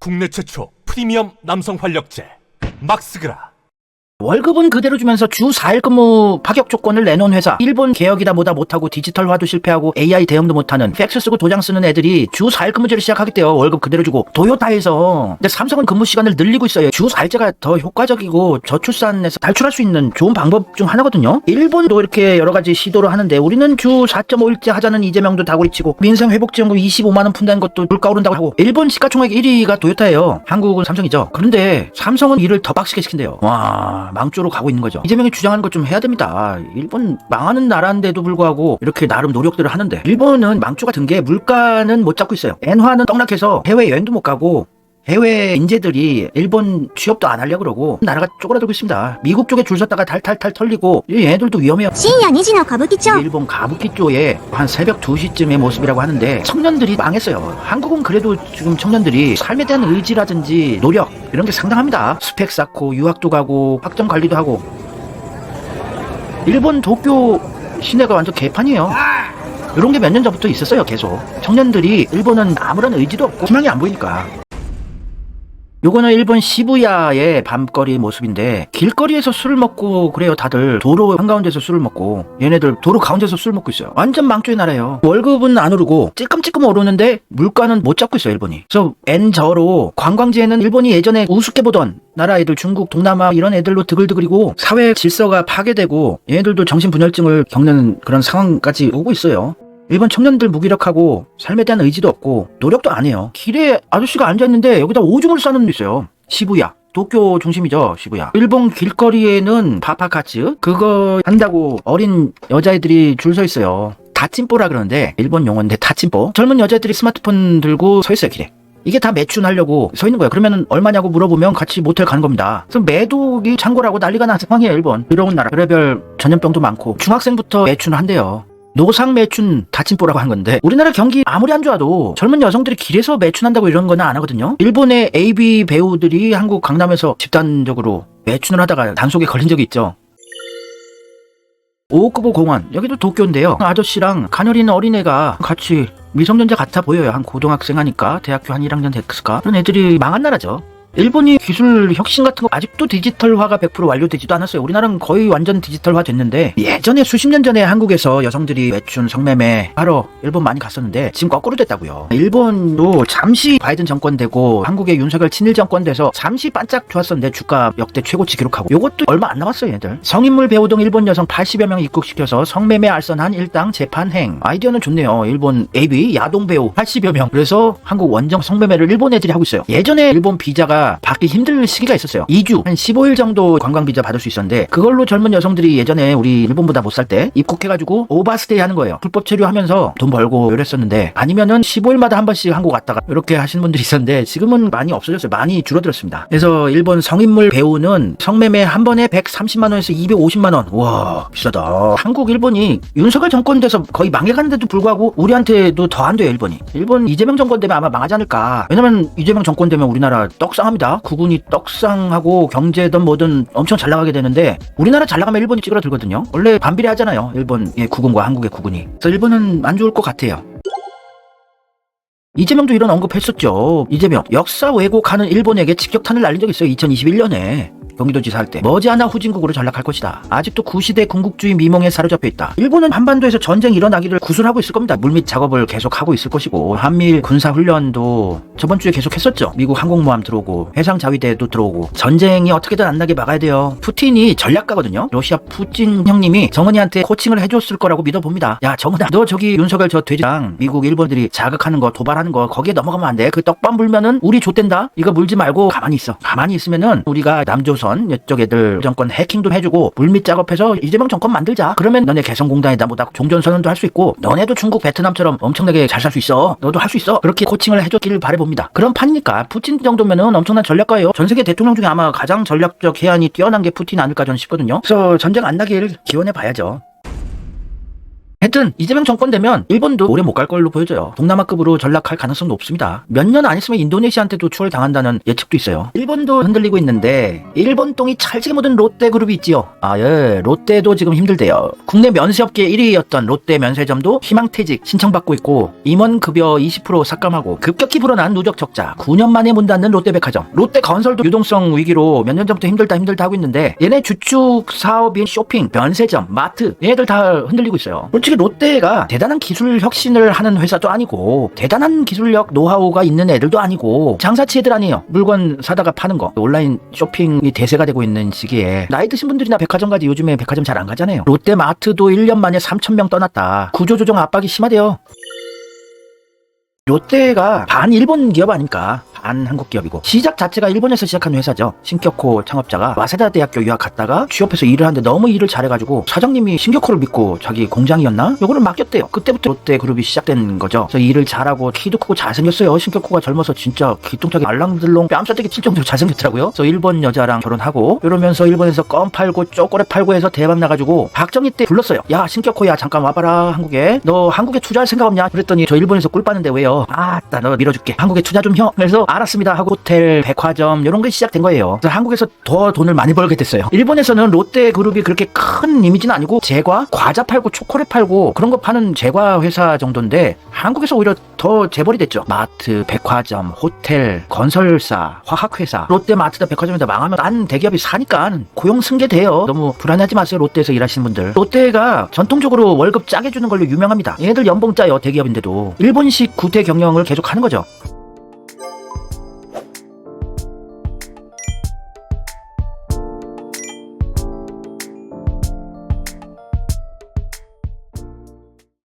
국내 최초 프리미엄 남성 활력제 막스그라. 월급은 그대로 주면서 주 4일 근무 파격 조건을 내놓은 회사. 일본 개혁이다 뭐다 못하고 디지털화도 실패하고 AI 대응도 못하는 팩스 쓰고 도장 쓰는 애들이 주 4일 근무제를 시작하겠대요. 월급 그대로 주고. 도요타에서. 근데 삼성은 근무 시간을 늘리고 있어요. 주 4일제가 더 효과적이고 저출산에서 탈출할 수 있는 좋은 방법 중 하나거든요. 일본도 이렇게 여러 가지 시도를 하는데 우리는 주 4.5일제 하자는 이재명도 다구리치고 민생회복지원금 25만원 푼다는 것도 물가 오른다고 하고. 일본 시가총액 1위가 도요타예요. 한국은 삼성이죠. 그런데 삼성은 일을 더 빡시게 시킨대요. 와, 망조로 가고 있는 거죠. 이재명이 주장하는 것 좀 해야 됩니다. 일본 망하는 나라인데도 불구하고 이렇게 나름 노력들을 하는데 일본은 망조가 든 게 물가는 못 잡고 있어요. 엔화는 떡락해서 해외여행도 못 가고 해외 인재들이 일본 취업도 안 하려고 그러고 나라가 쪼그라들고 있습니다. 미국 쪽에 줄 섰다가 탈탈탈 털리고 얘네들도 위험해요. 深夜2時の歌舞伎町 일본 가부키초에 한 새벽 2시쯤의 모습이라고 하는데 청년들이 망했어요. 한국은 그래도 지금 청년들이 삶에 대한 의지라든지 노력 이런 게 상당합니다. 스펙 쌓고 유학도 가고 학점 관리도 하고. 일본 도쿄 시내가 완전 개판이에요. 이런 게 몇 년 전부터 있었어요. 계속 청년들이 일본은 아무런 의지도 없고 희망이 안 보이니까. 요거는 일본 시부야의 밤거리 모습인데 길거리에서 술을 먹고 그래요. 다들 도로 한가운데서 술을 먹고 얘네들 도로 가운데서 술 먹고 있어요. 완전 망조의 나라예요. 월급은 안 오르고 찔끔찔끔 오르는데 물가는 못 잡고 있어요. 일본이. 그래서 N저로 관광지에는 일본이 예전에 우습게 보던 나라 애들 중국 동남아 이런 애들로 드글드글이고 사회 질서가 파괴되고 얘네들도 정신분열증을 겪는 그런 상황까지 오고 있어요. 일본 청년들 무기력하고 삶에 대한 의지도 없고 노력도 안 해요. 길에 아저씨가 앉아있는데 여기다 오줌을 싸는 데 있어요. 시부야. 도쿄 중심이죠. 시부야. 일본 길거리에는 파파카츠 그거 한다고 어린 여자애들이 줄 서 있어요. 다침뽀라 그러는데 일본 용어인데 다침뽀. 젊은 여자애들이 스마트폰 들고 서 있어요. 길에. 이게 다 매춘하려고 서 있는 거예요. 그러면 얼마냐고 물어보면 같이 모텔 가는 겁니다. 그래서 매독이 창고라고 난리가 난 상황이에요. 일본. 더러운 나라. 별의별 전염병도 많고 중학생부터 매춘을 한대요. 노상 매춘 다침뽀라고 한 건데 우리나라 경기 아무리 안 좋아도 젊은 여성들이 길에서 매춘한다고 이런 거는 안 하거든요. 일본의 AV 배우들이 한국 강남에서 집단적으로 매춘을 하다가 단속에 걸린 적이 있죠. 오쿠보 공원 여기도 도쿄인데요. 아저씨랑 가녀린 어린애가 같이 미성년자 같아 보여요. 한 고등학생 하니까 대학교 한 1학년 됐을까. 그런 애들이 망한 나라죠. 일본이 기술 혁신 같은 거 아직도 디지털화가 100% 완료되지도 않았어요. 우리나라는 거의 완전 디지털화 됐는데 예전에 수십 년 전에 한국에서 여성들이 매춘 성매매 하러 일본 많이 갔었는데 지금 거꾸로 됐다고요. 일본도 잠시 바이든 정권 되고 한국의 윤석열 친일 정권 돼서 잠시 반짝 좋았었는데 주가 역대 최고치 기록하고 요것도 얼마 안 남았어요. 얘들 성인물 배우 등 일본 여성 80여 명 입국시켜서 성매매 알선한 일당 재판행. 아이디어는 좋네요. 일본 AV 야동 배우 80여 명. 그래서 한국 원정 성매매를 일본 애들이 하고 있어요. 예전에 일본 비자가 받기 힘들 시기가 있었어요. 2주 한 15일 정도 관광 비자 받을 수 있었는데 그걸로 젊은 여성들이 예전에 우리 일본보다 못 살 때 입국해가지고 오바스테이 하는 거예요. 불법 체류하면서 돈 벌고 이랬었는데 아니면은 15일마다 한 번씩 한국 왔다가 이렇게 하시는 분들이 있었는데 지금은 많이 없어졌어요. 많이 줄어들었습니다. 그래서 일본 성인물 배우는 성매매 한 번에 130만원에서 250만원. 와 비싸다. 한국 일본이 윤석열 정권 돼서 거의 망해가는데도 불구하고 우리한테도 더 안 돼요. 일본이. 일본 이재명 정권 되면 아마 망하지 않을까. 왜냐면 이재명 정권 되면 우리나라 떡상합니다. 국운이 떡상하고 경제든 뭐든 엄청 잘 나가게 되는데 우리나라 잘 나가면 일본이 찌그러들거든요. 원래 반비례 하잖아요. 일본의 국운과 한국의 국운이. 그래서 일본은 안 좋을 것 같아요. 이재명도 이런 언급했었죠. 이재명 역사 왜곡하는 일본에게 직격탄을 날린 적이 있어요. 2021년에 경기도지사 할 때 머지않아 후진국으로 전락할 것이다. 아직도 구시대 군국주의 미몽에 사로잡혀 있다. 일본은 한반도에서 전쟁이 일어나기를 구술하고 있을 겁니다. 물밑 작업을 계속하고 있을 것이고 한미일 군사훈련도 저번 주에 계속했었죠. 미국 항공모함 들어오고 해상자위대도 들어오고 전쟁이 어떻게든 안 나게 막아야 돼요. 푸틴이 전략가거든요. 러시아 푸틴 형님이 정은이한테 코칭을 해줬을 거라고 믿어봅니다. 야 정은아 너 저기 윤석열 저 돼지랑 미국 일본들이 자극하는 거 도발하는 거 거기에 넘어가면 안 돼. 그 떡밥 물면은 우리 좆된다. 이거 물지 말고 가만히 있어. 가만히 있으면은 우리가 남조선 이쪽 애들 정권 해킹도 해주고 물밑 작업해서 이재명 정권 만들자. 그러면 너네 개성공단에다 뭐다 종전선언도 할 수 있고 너네도 중국 베트남처럼 엄청나게 잘 살 수 있어. 너도 할 수 있어. 그렇게 코칭을 해줬기를 바라봅니다. 그런 판이니까 푸틴 정도면은 엄청난 전략가예요. 전 세계 대통령 중에 아마 가장 전략적 해안이 뛰어난 게 푸틴 아닐까 저는 싶거든요. 그래서 전쟁 안 나길 기원해 봐야죠. 하여튼 이재명 정권 되면 일본도 오래 못 갈 걸로 보여져요. 동남아급으로 전락할 가능성은 높습니다. 몇 년 안 있으면 인도네시아한테도 추월당한다는 예측도 있어요. 일본도 흔들리고 있는데 일본 똥이 찰지게 묻은 롯데그룹이 있지요. 예, 롯데도 지금 힘들대요. 국내 면세업계 1위였던 롯데 면세점도 희망퇴직 신청받고 있고 임원급여 20% 삭감하고 급격히 불어난 누적 적자 9년 만에 문 닫는 롯데백화점. 롯데건설도 유동성 위기로 몇 년 전부터 힘들다 하고 있는데 얘네 주축 사업인 쇼핑, 면세점, 마트 얘네들 다 흔들리고 있어요. 솔직히 롯데가 대단한 기술 혁신을 하는 회사도 아니고 대단한 기술력 노하우가 있는 애들도 아니고 장사치 애들 아니에요. 물건 사다가 파는 거. 온라인 쇼핑이 대세가 되고 있는 시기에 나이 드신 분들이나 백화점 가지 요즘에 백화점 잘 안 가잖아요. 롯데마트도 1년 만에 3,000명 떠났다. 구조조정 압박이 심하대요. 롯데가 반 일본 기업 아닙니까? 반 한국 기업이고 시작 자체가 일본에서 시작한 회사죠. 신격호 창업자가 와세다 대학교 유학 갔다가 취업해서 일을 하는데 너무 일을 잘해가지고 사장님이 신격호를 믿고 자기 공장이었나? 요거를 맡겼대요. 그때부터 롯데 그룹이 시작된 거죠. 그래서 일을 잘하고 키도 크고 잘생겼어요. 신격호가 젊어서 진짜 기똥차게 알랑들롱 뺨싸대기 칠 정도로 잘생겼더라고요. 그래서 일본 여자랑 결혼하고 이러면서 일본에서 껌 팔고 초콜릿 팔고 해서 대박 나가지고 박정희 때 불렀어요. 야 신격호야 잠깐 와봐라 한국에. 너 한국에 투자할 생각 없냐? 그랬더니 저 일본에서 꿀 빠는데 왜요? 아따 너 밀어줄게. 한국에 투자 좀 형. 그래서 알았습니다 하고 호텔, 백화점 이런 게 시작된 거예요. 그래서 한국에서 더 돈을 많이 벌게 됐어요. 일본에서는 롯데 그룹이 그렇게 큰 이미지는 아니고 제과, 과자 팔고 초콜릿 팔고 그런 거 파는 제과 회사 정도인데 한국에서 오히려 더 재벌이 됐죠. 마트, 백화점, 호텔, 건설사, 화학회사, 롯데마트나 백화점에다 망하면 딴 대기업이 사니까 고용 승계돼요. 너무 불안하지 마세요. 롯데에서 일하시는 분들. 롯데가 전통적으로 월급 짜게 주는 걸로 유명합니다. 얘네들 연봉 짜요. 대기업인데도. 일본식 구태 경영을 계속 하는 거죠.